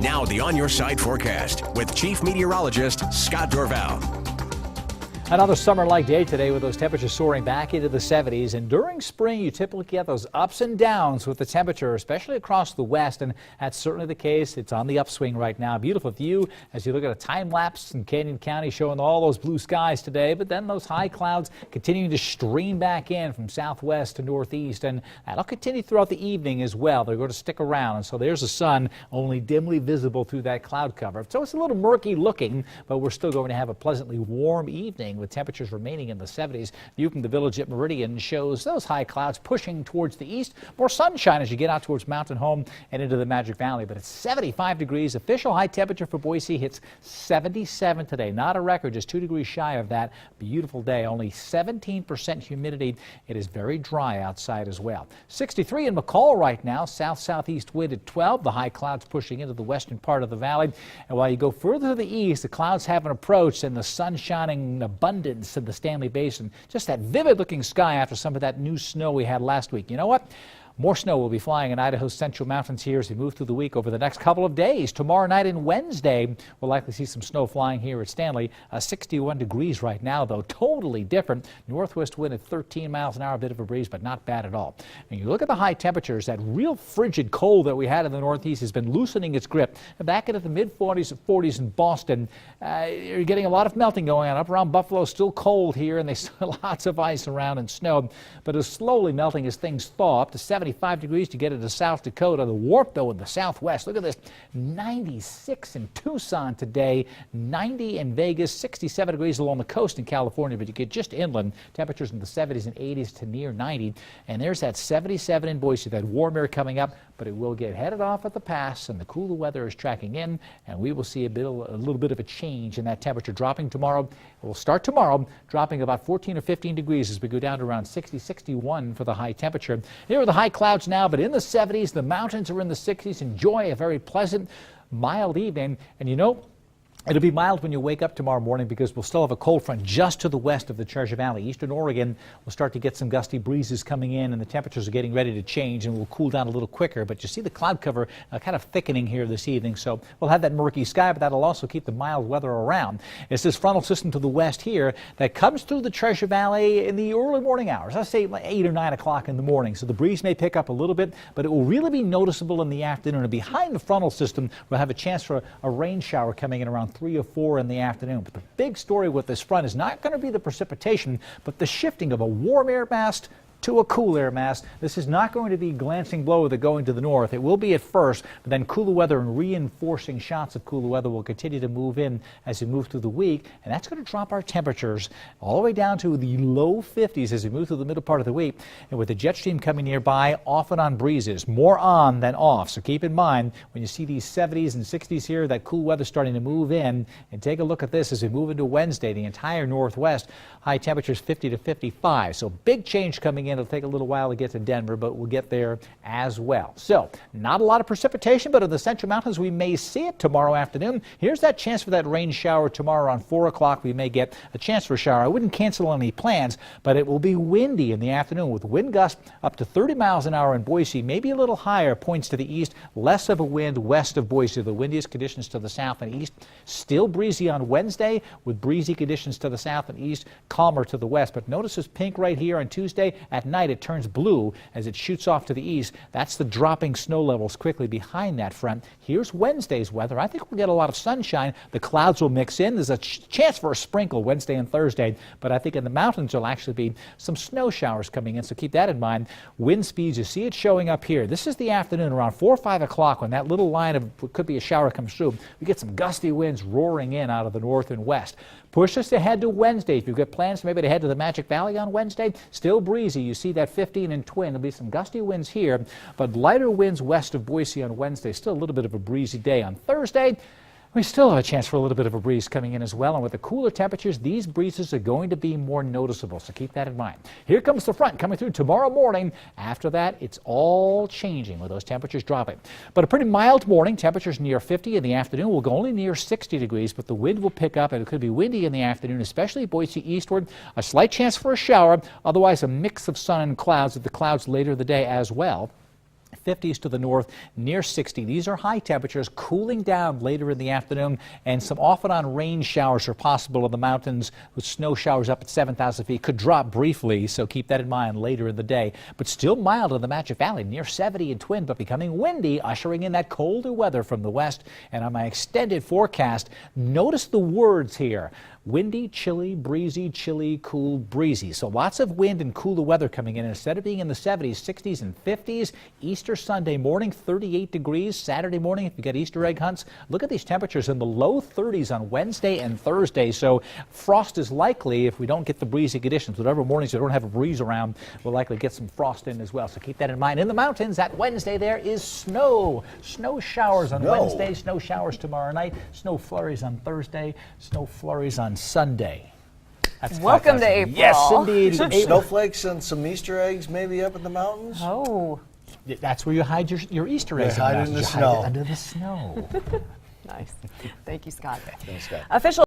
Now the On Your Side forecast with Chief Meteorologist Scott Dorval. Another summer-like day today with those temperatures soaring back into the 70s. And during spring, you typically get those ups and downs with the temperature, especially across the west. And that's certainly the case. It's on the upswing right now. Beautiful view as you look at a time lapse in Canyon County showing all those blue skies today. But then those high clouds continuing to stream back in from southwest to northeast. And that'll continue throughout the evening as well. They're going to stick around. And so there's the sun only dimly visible through that cloud cover. So it's a little murky looking, but we're still going to have a pleasantly warm evening with temperatures remaining in the 70s. View from the village at Meridian shows those high clouds pushing towards the east. More sunshine as you get out towards Mountain Home and into the Magic Valley. But it's 75 degrees. Official high temperature for Boise hits 77 today. Not a record, just 2 degrees shy of that. Beautiful day. Only 17% humidity. It is very dry outside as well. 63 in McCall right now. South-southeast wind at 12. The high clouds pushing into the western part of the valley. And while you go further to the east, the clouds haven't approached and the sun shining in abundance in the Stanley Basin. Just that vivid looking sky after some of that new snow we had last week. You know what? More snow will be flying in Idaho's central mountains here as we move through the week over the next couple of days. Tomorrow night and Wednesday, we'll likely see some snow flying here at Stanley. 61 degrees right now, though. Totally different. Northwest wind at 13 miles an hour, a bit of a breeze, but not bad at all. And you look at the high temperatures, that real frigid cold that we had in the Northeast has been loosening its grip. Back into the mid-40s and 40s in Boston. You're getting a lot of melting going on. Up around Buffalo, still cold here, and there's still lots of ice around and snow. But it's slowly melting as things thaw. Up to 75 degrees to get into South Dakota. The warp, though, in the southwest. Look at this. 96 in Tucson today. 90 in Vegas. 67 degrees along the coast in California. But you get just inland. Temperatures in the 70s and 80s to near 90. And there's that 77 in Boise. That warm air coming up. But it will get headed off at the pass. And the cooler weather is tracking in. And we will see a little bit of a change in that temperature dropping tomorrow. It will start tomorrow, dropping about 14 or 15 degrees as we go down to around 60, 61 for the high temperature. Here are the high clouds now, but in the 70s, the mountains are in the 60s. Enjoy a very pleasant, mild evening. And you know, it'll be mild when you wake up tomorrow morning because we'll still have a cold front just to the west of the Treasure Valley. Eastern Oregon will start to get some gusty breezes coming in, and the temperatures are getting ready to change and will cool down a little quicker. But you see the cloud cover kind of thickening here this evening, so we'll have that murky sky, but that'll also keep the mild weather around. It's this frontal system to the west here that comes through the Treasure Valley in the early morning hours. I'll say like 8 or 9 o'clock in the morning, so the breeze may pick up a little bit, but it will really be noticeable in the afternoon. And behind the frontal system, we'll have a chance for a rain shower coming in around 3 or 4 in the afternoon. But the big story with this front is not going to be the precipitation, but the shifting of a warm air mass to a cool air mass. This is not going to be glancing blow with it going to the north. It will be at first, but then cooler weather and reinforcing shots of cooler weather will continue to move in as we move through the week, and that's going to drop our temperatures all the way down to the low 50s as we move through the middle part of the week. And with the jet stream coming nearby, off and on breezes, more on than off. So keep in mind when you see these 70s and 60s here, that cool weather starting to move in. And take a look at this as we move into Wednesday. The entire northwest, high temperatures 50 to 55. So big change coming in. It'll take a little while to get to Denver, but we'll get there as well. So not a lot of precipitation, but in the central mountains we may see it tomorrow afternoon. Here's that chance for that rain shower tomorrow around 4 o'clock. We may get a chance for a shower. I wouldn't cancel any plans, but it will be windy in the afternoon with wind gusts up to 30 miles an hour in Boise, maybe a little higher, points to the east, less of a wind west of Boise. The windiest conditions to the south and east. Still breezy on Wednesday with breezy conditions to the south and east, calmer to the west. But notice this pink right here on Tuesday. At night it turns blue as it shoots off to the east. That's the dropping snow levels quickly behind that front. Here's Wednesday's weather. I think we'll get a lot of sunshine. The clouds will mix in. There's a chance for a sprinkle Wednesday and Thursday, but I think in the mountains there'll actually be some snow showers coming in, so keep that in mind. Wind speeds, you see it showing up here. This is the afternoon around 4 or 5 o'clock when that little line of what could be a shower comes through. We get some gusty winds roaring in out of the north and west. Push us ahead to Wednesday. If you've got plans maybe to head to the Magic Valley on Wednesday, still breezy. You see that 15 in Twin. There'll be some gusty winds here, but lighter winds west of Boise on Wednesday. Still a little bit of a breezy day. On Thursday, we still have a chance for a little bit of a breeze coming in as well, and with the cooler temperatures, these breezes are going to be more noticeable, so keep that in mind. Here comes the front coming through tomorrow morning. After that, it's all changing with those temperatures dropping. But a pretty mild morning, temperatures near 50 in the afternoon. We'll go only near 60 degrees, but the wind will pick up, and it could be windy in the afternoon, especially Boise eastward. A slight chance for a shower, otherwise a mix of sun and clouds, with the clouds later in the day as well. 50s to the north, near 60. These are high temperatures, cooling down later in the afternoon, and some off and on rain showers are possible in the mountains, with snow showers up at 7,000 feet. Could drop briefly, so keep that in mind later in the day. But still mild in the Magic Valley, near 70 in Twin, but becoming windy, ushering in that colder weather from the west. And on my extended forecast, notice the words here. Windy, chilly, breezy, chilly, cool, breezy. So lots of wind and cooler weather coming in. Instead of being in the 70s, 60s, and 50s, Easter Sunday morning, 38 degrees. Saturday morning, if you get Easter egg hunts, look at these temperatures in the low 30s on Wednesday and Thursday. So frost is likely if we don't get the breezy conditions. Whatever mornings we don't have a breeze around, we'll likely get some frost in as well. So keep that in mind. In the mountains, that Wednesday there is snow. Snow showers on Wednesday, snow showers tomorrow night, snow flurries on Thursday, snow flurries on Sunday. That's welcome to April. Yes, indeed. Some snowflakes and some Easter eggs maybe up in the mountains? Oh. That's where you hide your Easter eggs. Hide in the snow. Under the snow. Nice. Thank you, Scott. Thanks, Scott. Official